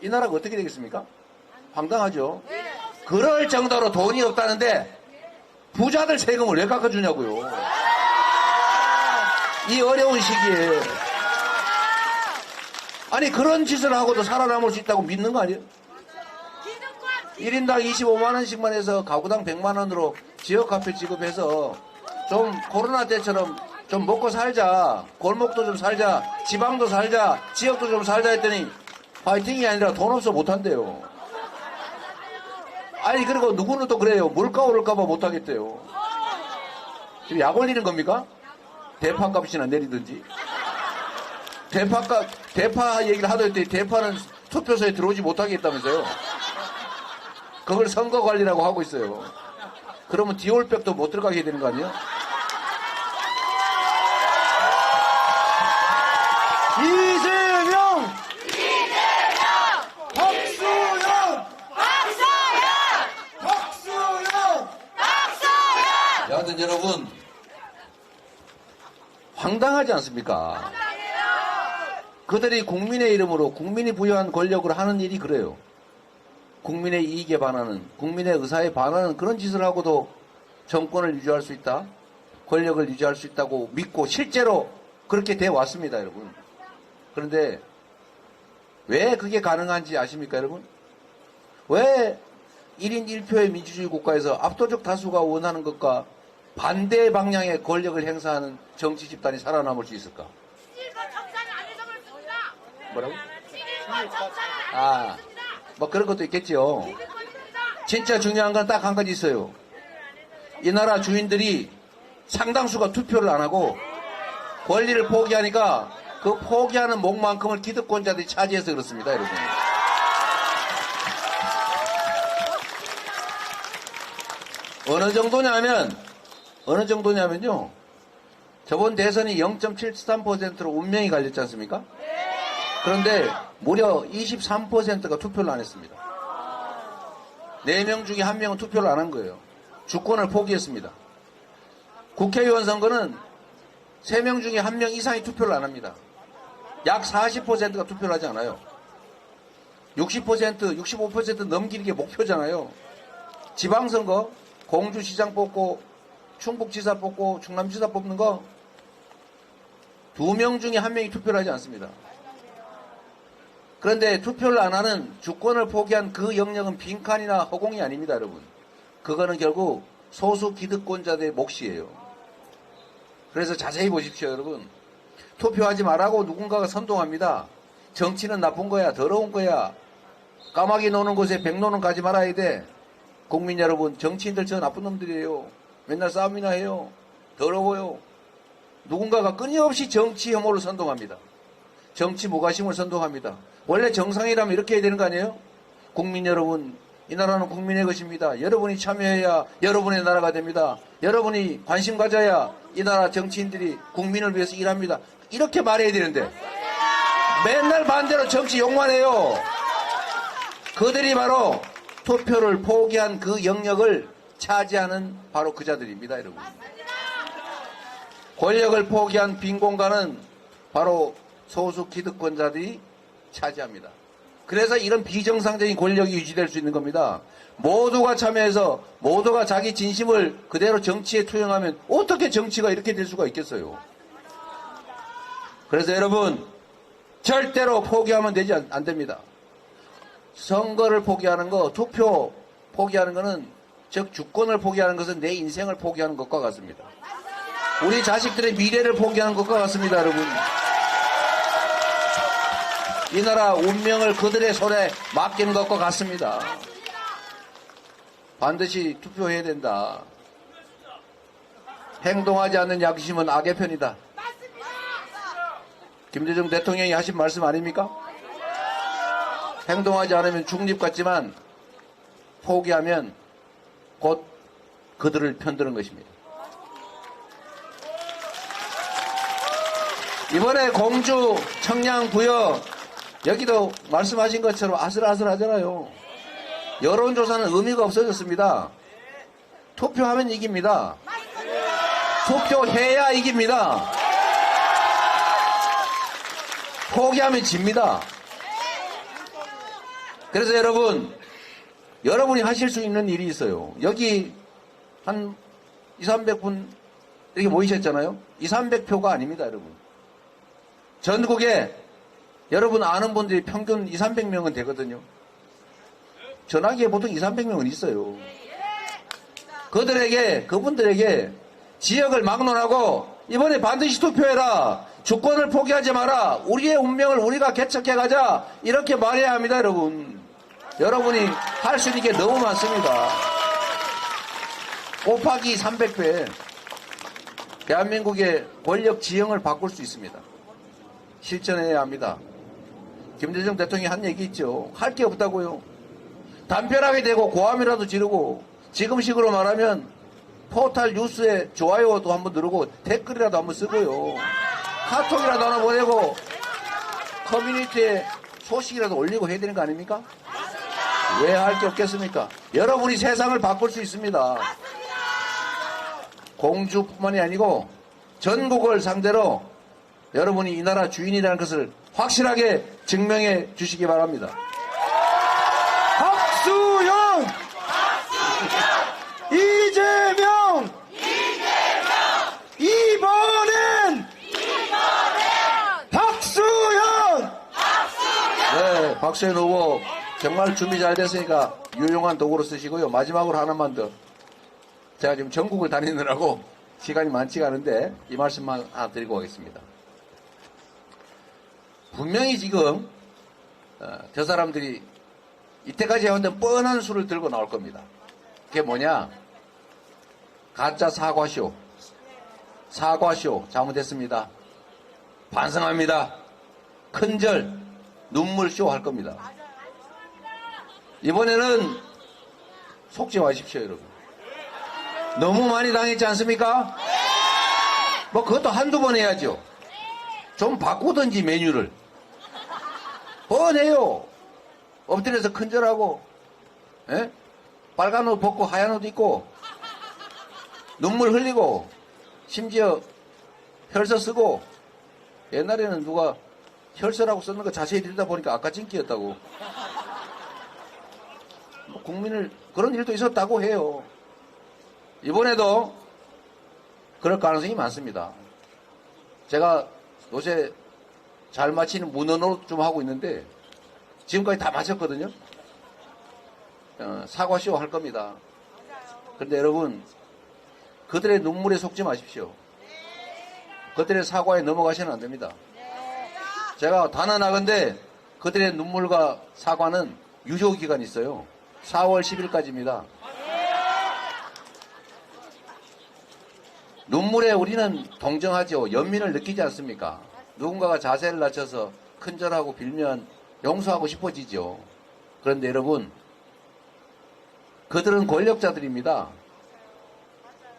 이 나라가 어떻게 되겠습니까? 황당하죠? 그럴 정도로 돈이 없다는데 부자들 세금을 왜 깎아주냐고요. 이 어려운 시기에. 아니 그런 짓을 하고도 살아남을 수 있다고 믿는 거 아니에요? 1인당 25만원씩만 해서 가구당 100만원으로 지역화폐 지급해서 좀 코로나 때처럼 좀 먹고 살자, 골목도 좀 살자, 지방도 살자, 지역도 좀 살자 했더니 파이팅이 아니라 돈 없어 못한대요. 아니 그리고 누구는 또 그래요. 물가 오를까봐 못하겠대요. 지금 약 올리는 겁니까? 대파값이나 내리든지. 대파 얘기를 하도 했더니 대파는 투표소에 들어오지 못하게 했다면서요. 그걸 선거 관리라고 하고 있어요. 그러면 디올백도 못 들어가게 되는 거 아니에요? 이재명! 박수영! 박수영! 여하튼 여러분 황당하지 않습니까? 그들이 국민의 이름으로 국민이 부여한 권력으로 하는 일이 그래요. 국민의 이익에 반하는, 국민의 의사에 반하는 그런 짓을 하고도 정권을 유지할 수 있다, 권력을 유지할 수 있다고 믿고 실제로 그렇게 돼 왔습니다, 여러분. 그런데 왜 그게 가능한지 아십니까, 여러분? 왜 1인 1표의 민주주의 국가에서 압도적 다수가 원하는 것과 반대 방향의 권력을 행사하는 정치 집단이 살아남을 수 있을까? 뭐라고? 뭐 그런 것도 있겠죠. 진짜 중요한 건 딱 한 가지 있어요. 이 나라 주인들이 상당수가 투표를 안 하고 권리를 포기하니까 그 포기하는 몫만큼을 기득권자들이 차지해서 그렇습니다, 여러분. 어느 정도냐면요. 저번 대선이 0.73%로 운명이 갈렸지 않습니까? 그런데 무려 23%가 투표를 안 했습니다. 4명 중에 1명은 투표를 안 한 거예요. 주권을 포기했습니다. 국회의원 선거는 3명 중에 1명 이상이 투표를 안 합니다. 약 40%가 투표를 하지 않아요. 60%, 65% 넘기는 게 목표잖아요. 지방선거, 공주시장 뽑고, 충북지사 뽑고, 충남지사 뽑는 거 2명 중에 1명이 투표를 하지 않습니다. 그런데 투표를 안 하는 주권을 포기한 그 영역은 빈칸이나 허공이 아닙니다, 여러분. 그거는 결국 소수 기득권자들의 몫이에요. 그래서 자세히 보십시오, 여러분. 투표하지 말라고 누군가가 선동합니다. 정치는 나쁜 거야, 더러운 거야. 까마귀 노는 곳에 백로는 가지 말아야 돼. 국민 여러분, 정치인들 저 나쁜 놈들이에요. 맨날 싸움이나 해요. 더러워요. 누군가가 끊임없이 정치 혐오를 선동합니다. 정치 무관심을 선동합니다. 원래 정상이라면 이렇게 해야 되는 거 아니에요? 국민 여러분, 이 나라는 국민의 것입니다. 여러분이 참여해야 여러분의 나라가 됩니다. 여러분이 관심 가져야 이 나라 정치인들이 국민을 위해서 일합니다. 이렇게 말해야 되는데 맨날 반대로 정치 욕만 해요. 그들이 바로 투표를 포기한 그 영역을 차지하는 바로 그 자들입니다, 여러분. 권력을 포기한 빈 공간은 바로 소수 기득권자들이 차지합니다. 그래서 이런 비정상적인 권력이 유지될 수 있는 겁니다. 모두가 참여해서 모두가 자기 진심을 그대로 정치에 투영하면 어떻게 정치가 이렇게 될 수가 있겠어요? 그래서 여러분, 절대로 포기하면 되지 안 됩니다. 선거를 포기하는 거, 투표 포기하는 거는, 즉 주권을 포기하는 것은 내 인생을 포기하는 것과 같습니다. 우리 자식들의 미래를 포기하는 것과 같습니다, 여러분. 이 나라 운명을 그들의 손에 맡기는 것과 같습니다. 반드시 투표해야 된다. 행동하지 않는 양심은 악의 편이다. 김대중 대통령이 하신 말씀 아닙니까? 행동하지 않으면 중립 같지만 포기하면 곧 그들을 편드는 것입니다. 이번에 공주, 청량, 부여 여기도 말씀하신 것처럼 아슬아슬하잖아요. 여론조사는 의미가 없어졌습니다. 투표하면 이깁니다. 투표해야 이깁니다. 포기하면 집니다. 그래서 여러분이 하실 수 있는 일이 있어요. 여기 한 200~300분 이렇게 모이셨잖아요. 200~300표가 아닙니다, 여러분. 전국에 여러분 아는 분들이 평균 200~300명은 되거든요. 전화기에 보통 200~300명은 있어요. 그분들에게 지역을 막론하고 이번에 반드시 투표해라. 주권을 포기하지 마라. 우리의 운명을 우리가 개척해 가자. 이렇게 말해야 합니다, 여러분. 여러분이 할 수 있는 게 너무 많습니다. 곱하기 300배. 대한민국의 권력 지형을 바꿀 수 있습니다. 실천해야 합니다. 김대중 대통령이 한 얘기 있죠. 할 게 없다고요. 담벼락에 대고 고함이라도 지르고 지금식으로 말하면 포털 뉴스에 좋아요도 한번 누르고 댓글이라도 한번 쓰고요. 카톡이라도 하나 보내고 커뮤니티에 소식이라도 올리고 해야 되는 거 아닙니까? 왜 할 게 없겠습니까? 여러분이 세상을 바꿀 수 있습니다. 공주뿐만이 아니고 전국을 상대로 여러분이 이 나라 주인이라는 것을 확실하게 증명해 주시기 바랍니다. 박수영! 이재명! 이번엔! 박수영! 네, 박수현 후보 정말 준비 잘 됐으니까 유용한 도구로 쓰시고요. 마지막으로 하나만 더. 제가 지금 전국을 다니느라고 시간이 많지가 않은데 이 말씀만 하나 드리고 가겠습니다. 분명히 지금 저 사람들이 이때까지 해왔던 뻔한 수를 들고 나올 겁니다. 그게 뭐냐? 가짜 사과쇼. 사과쇼 잘못했습니다. 반성합니다. 큰절 눈물쇼 할 겁니다. 이번에는 속지 마십시오, 여러분. 너무 많이 당했지 않습니까? 뭐 그것도 한두 번 해야죠. 좀 바꾸든지 메뉴를. 뻔해요. 엎드려서 큰절하고, 예? 빨간 옷 벗고 하얀 옷 입고, 눈물 흘리고, 심지어 혈서 쓰고, 옛날에는 누가 혈서라고 썼는 거 자세히 들여다 보니까 아까 찐끼였다고. 국민을, 그런 일도 있었다고 해요. 이번에도 그럴 가능성이 많습니다. 제가 요새 잘 마치는 문헌으로 좀 하고 있는데 지금까지 다 마쳤거든요. 사과쇼 할 겁니다. 그런데 여러분 그들의 눈물에 속지 마십시오. 그들의 사과에 넘어가시면 안 됩니다. 제가 단언하건대 그들의 눈물과 사과는 유효기간이 있어요. 4월 10일까지입니다. 눈물에 우리는 동정하죠. 연민을 느끼지 않습니까? 누군가가 자세를 낮춰서 큰절하고 빌면 용서하고 싶어지죠. 그런데 여러분, 그들은 권력자들입니다.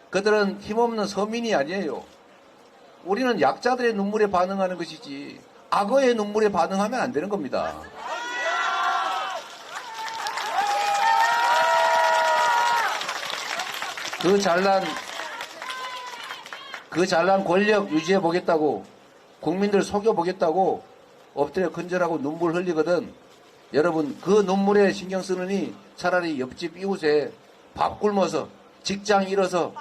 그들은 힘없는 서민이 아니에요. 우리는 약자들의 눈물에 반응하는 것이지 악어의 눈물에 반응하면 안 되는 겁니다. 그 잘난 권력 유지해 보겠다고, 국민들 속여 보겠다고 엎드려 근절하고 눈물 흘리거든. 여러분, 그 눈물에 신경 쓰느니 차라리 옆집 이웃에 밥 굶어서, 직장 잃어서,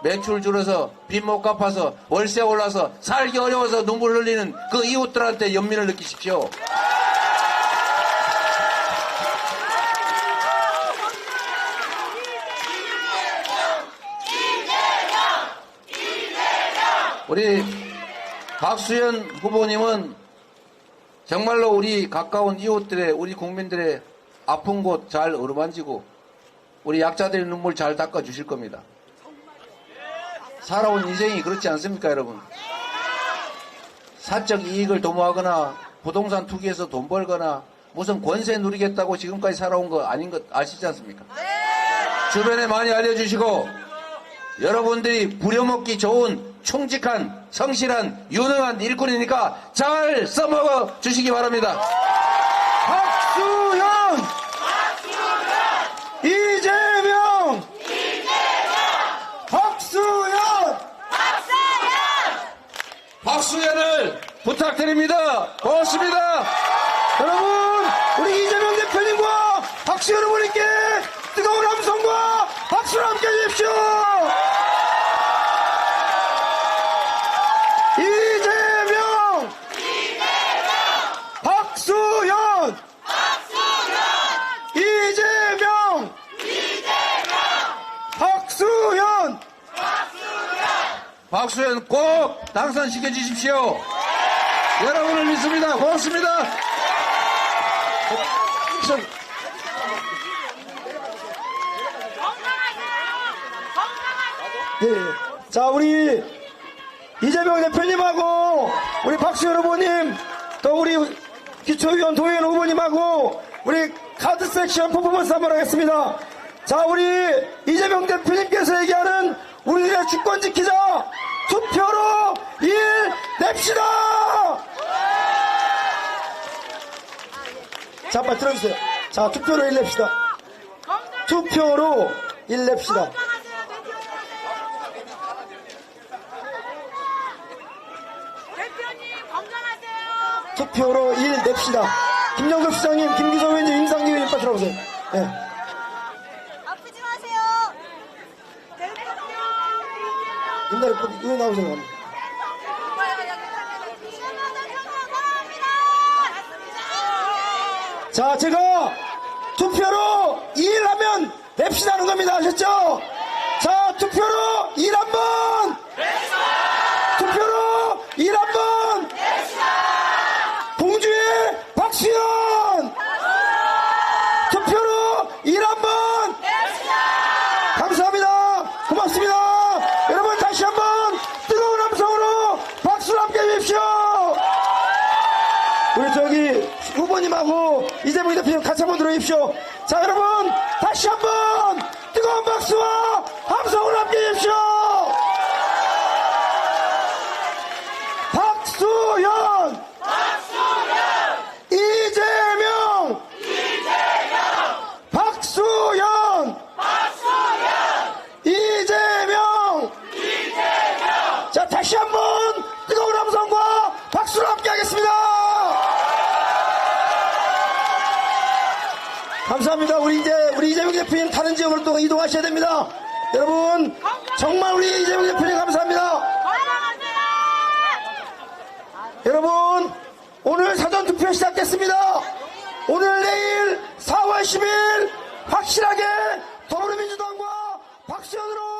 매출 줄어서, 빚 못 갚아서, 월세 올라서, 살기 어려워서 눈물 흘리는 그 이웃들한테 연민을 느끼십시오. 우리 박수현 후보님은 정말로 우리 가까운 이웃들의, 우리 국민들의 아픈 곳 잘 어루만지고 우리 약자들의 눈물 잘 닦아주실 겁니다. 살아온 인생이 그렇지 않습니까, 여러분? 사적 이익을 도모하거나 부동산 투기해서 돈 벌거나 무슨 권세 누리겠다고 지금까지 살아온 거 아닌 것 아시지 않습니까? 주변에 많이 알려주시고 여러분들이 부려먹기 좋은 충직한 성실한 유능한 일꾼이니까 잘 써먹어 주시기 바랍니다. 박수현! 이재명! 박수현! 박수현을 부탁드립니다. 고맙습니다. 여러분, 우리 이재명 대표님과 박수현 후보님께 뜨거운 함성과 박수를 함께 해주십시오. 이재명! 박수현! 이재명! 박수현! 박수현 꼭 당선시켜 주십시오. 여러분을 믿습니다. 고맙습니다. 예. 자, 우리 이재명 대표님하고 우리 박수현 후보님, 또 우리 기초위원 도의원 후보님하고 우리 카드 섹션 퍼포먼스 한번 하겠습니다. 자, 우리 이재명 대표님께서 얘기하는 우리들의 주권 지키자, 투표로 일 냅시다. 자, 빨리 들어주세요. 자, 투표로 일 냅시다. 투표로 일 냅시다. 대표님 건강하세요. 투표로 일 냅시다. 김영섭 시장님, 김기성 의원님, 임상기 의원님 빨리 들어오세요. 예. 아프지 마세요. 대통령 임다리 의원 나오세요. 자, 제가 투표로 2일 하면 냅시다는 겁니다. 아셨죠? 자, 투표로 2일 한 번! 투표로 2일 한 번! 봉주의 박수현! 투표로 2일 한 번! 감사합니다. 고맙습니다. 여러분, 다시 한 번 뜨거운 함성으로 박수를 함께 해주십시오. 우리 저기 후보님하고 이재명 대표님 같이 한번 들어주십시오. 자, 여러분, 다시 한번 뜨거운 박수와 함성을 함께 해주십시오. 박수현! 이재명! 박수현! 이재명! 자, 다시 한번 뜨거운 함성과 박수를 함께 하겠습니다. 감사합니다. 우리 이재명 대표님 다른 지역으로 또 이동하셔야 됩니다. 여러분, 정말 우리 이재명 대표님 감사합니다. 여러분, 오늘 사전투표 시작됐습니다. 오늘 내일 4월 10일 확실하게 더불어민주당과 박수현으로